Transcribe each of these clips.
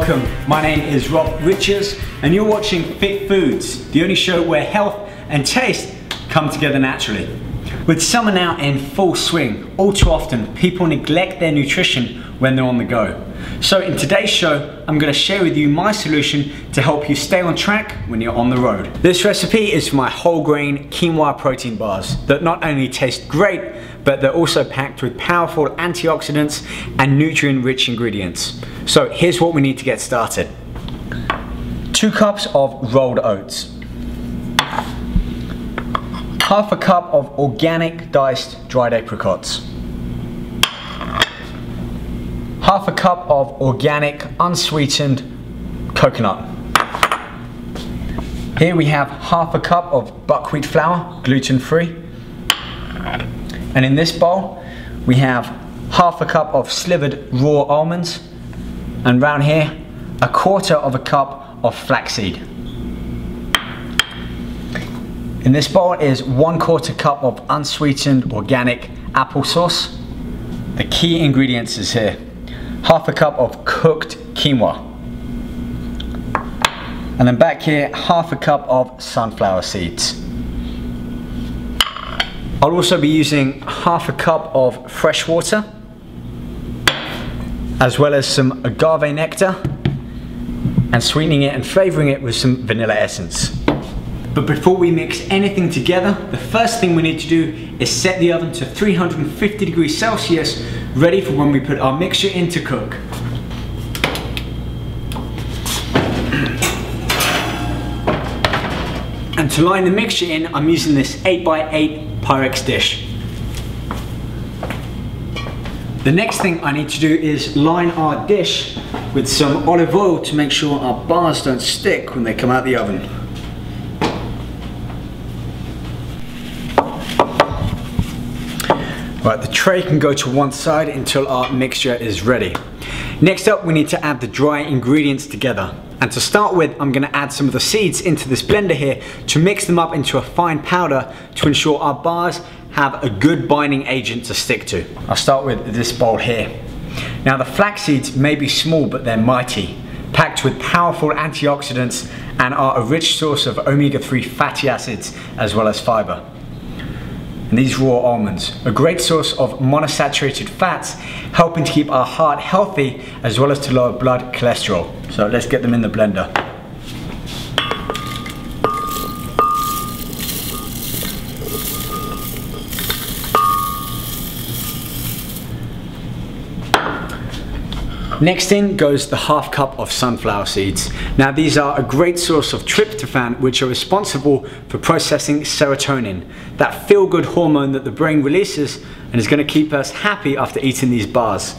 Welcome, my name is Rob Richards and you're watching Fit Foods, the only show where health and taste come together naturally. With summer now in full swing, all too often people neglect their nutrition when they're on the go. So in today's show, I'm going to share with you my solution to help you stay on track when you're on the road. This recipe is for my whole grain quinoa protein bars that not only taste great, but they're also packed with powerful antioxidants and nutrient-rich ingredients. So here's what we need to get started. 2 cups of rolled oats. Half a cup of organic diced dried apricots. Half a cup of organic unsweetened coconut. Here we have half a cup of buckwheat flour, gluten-free. And in this bowl, we have half a cup of slivered raw almonds. And round here, 1/4 cup of flaxseed. In this bowl is 1/4 cup of unsweetened organic applesauce. The key ingredients is here. Half a cup of cooked quinoa. And then back here, half a cup of sunflower seeds. I'll also be using half a cup of fresh water, as well as some agave nectar, and sweetening it and flavoring it with some vanilla essence. But before we mix anything together, the first thing we need to do is set the oven to 350 degrees Celsius, ready for when we put our mixture in to cook. And to line the mixture in, I'm using this 8x8 Pyrex dish. The next thing I need to do is line our dish with some olive oil to make sure our bars don't stick when they come out the oven. Right, the tray can go to one side until our mixture is ready. Next up, we need to add the dry ingredients together. And to start with, I'm going to add some of the seeds into this blender here to mix them up into a fine powder to ensure our bars have a good binding agent to stick to. I'll start with this bowl here. Now the flax seeds may be small, but they're mighty, packed with powerful antioxidants and are a rich source of omega-3 fatty acids as well as fiber. And these raw almonds, a great source of monosaturated fats, helping to keep our heart healthy as well as to lower blood cholesterol. So let's get them in the blender. Next in goes the half cup of sunflower seeds. Now these are a great source of tryptophan, which are responsible for processing serotonin, that feel-good hormone that the brain releases and is going to keep us happy after eating these bars.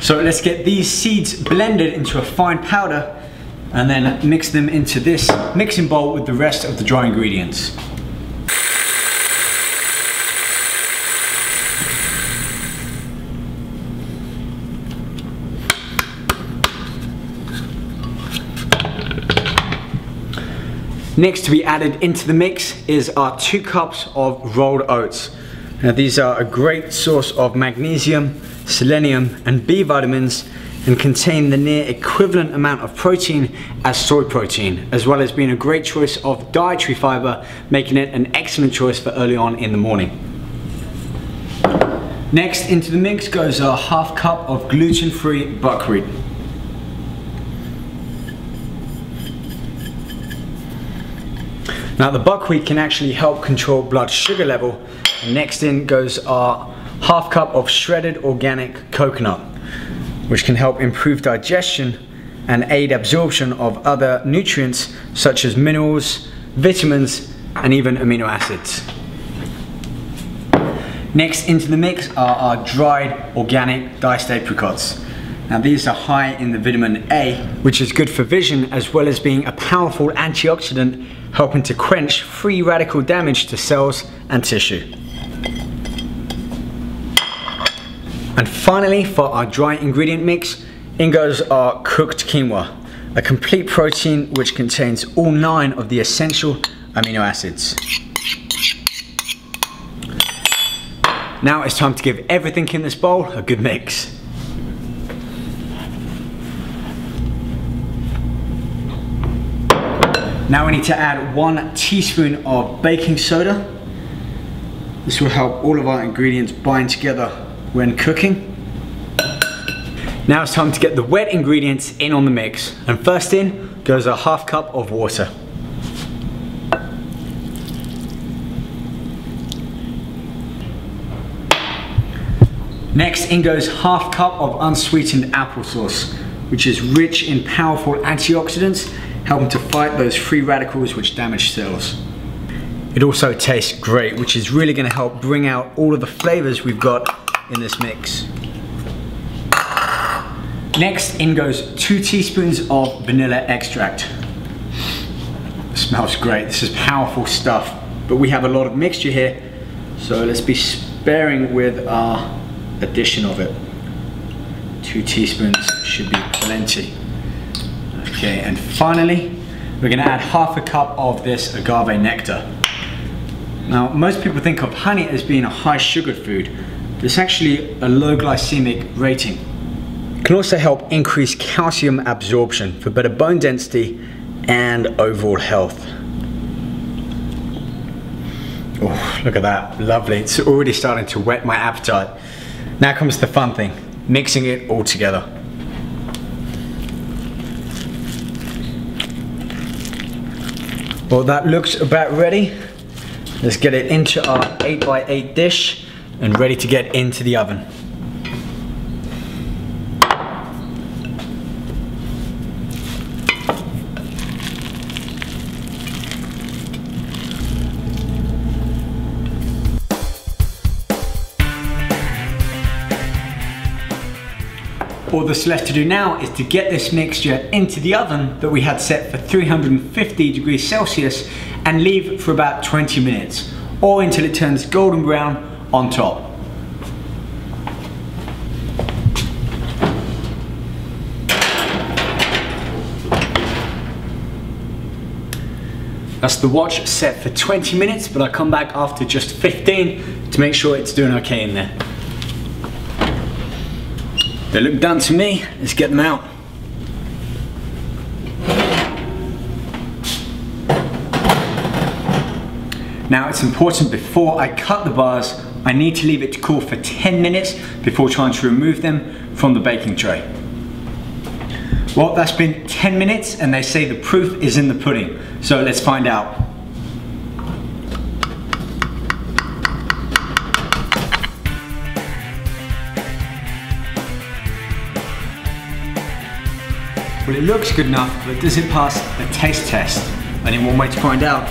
So let's get these seeds blended into a fine powder and then mix them into this mixing bowl with the rest of the dry ingredients. Next to be added into the mix is our 2 cups of rolled oats. Now these are a great source of magnesium, selenium and B vitamins, and contain the near equivalent amount of protein as soy protein, as well as being a great choice of dietary fiber, making it an excellent choice for early on in the morning. Next into the mix goes our half cup of gluten-free buckwheat. Now the buckwheat can actually help control blood sugar level. And next in goes our half cup of shredded organic coconut, which can help improve digestion and aid absorption of other nutrients such as minerals, vitamins, and even amino acids. Next into the mix are our dried organic diced apricots. Now these are high in the vitamin A, which is good for vision as well as being a powerful antioxidant, helping to quench free radical damage to cells and tissue. And finally, for our dry ingredient mix, in goes our cooked quinoa, a complete protein which contains all 9 of the essential amino acids. Now it's time to give everything in this bowl a good mix. Now we need to add 1 teaspoon of baking soda. This will help all of our ingredients bind together when cooking. Now it's time to get the wet ingredients in on the mix. And first in goes a half cup of water. Next in goes half cup of unsweetened applesauce, which is rich in powerful antioxidants, helping to fight those free radicals which damage cells. It also tastes great, which is really going to help bring out all of the flavors we've got in this mix. Next in goes 2 teaspoons of vanilla extract. It smells great. This is powerful stuff, but we have a lot of mixture here, so let's be sparing with our addition of it. 2 teaspoons should be plenty. Okay, and finally, we're gonna add half a cup of this agave nectar. Now, most people think of honey as being a high sugar food, but it's actually a low glycemic rating. It can also help increase calcium absorption for better bone density and overall health. Oh, look at that, lovely. It's already starting to whet my appetite. Now comes the fun thing, mixing it all together. Well, that looks about ready. Let's get it into our 8x8 dish and ready to get into the oven. All that's left to do now is to get this mixture into the oven that we had set for 350 degrees Celsius and leave for about 20 minutes, or until it turns golden brown on top. That's the watch set for 20 minutes, but I'll come back after just 15 to make sure it's doing okay in there. They look done to me. Let's get them out. Now it's important before I cut the bars, I need to leave it to cool for 10 minutes before trying to remove them from the baking tray. Well, that's been 10 minutes and they say the proof is in the pudding. So let's find out. Well, it looks good enough, but does it pass a taste test? Only one way to find out.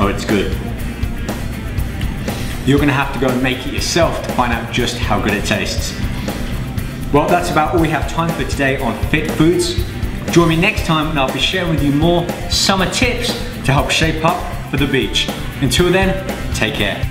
Oh, it's good. You're gonna have to go and make it yourself to find out just how good it tastes. Well, that's about all we have time for today on Fit Foods. Join me next time and I'll be sharing with you more summer tips to help shape up for the beach. Until then, take care.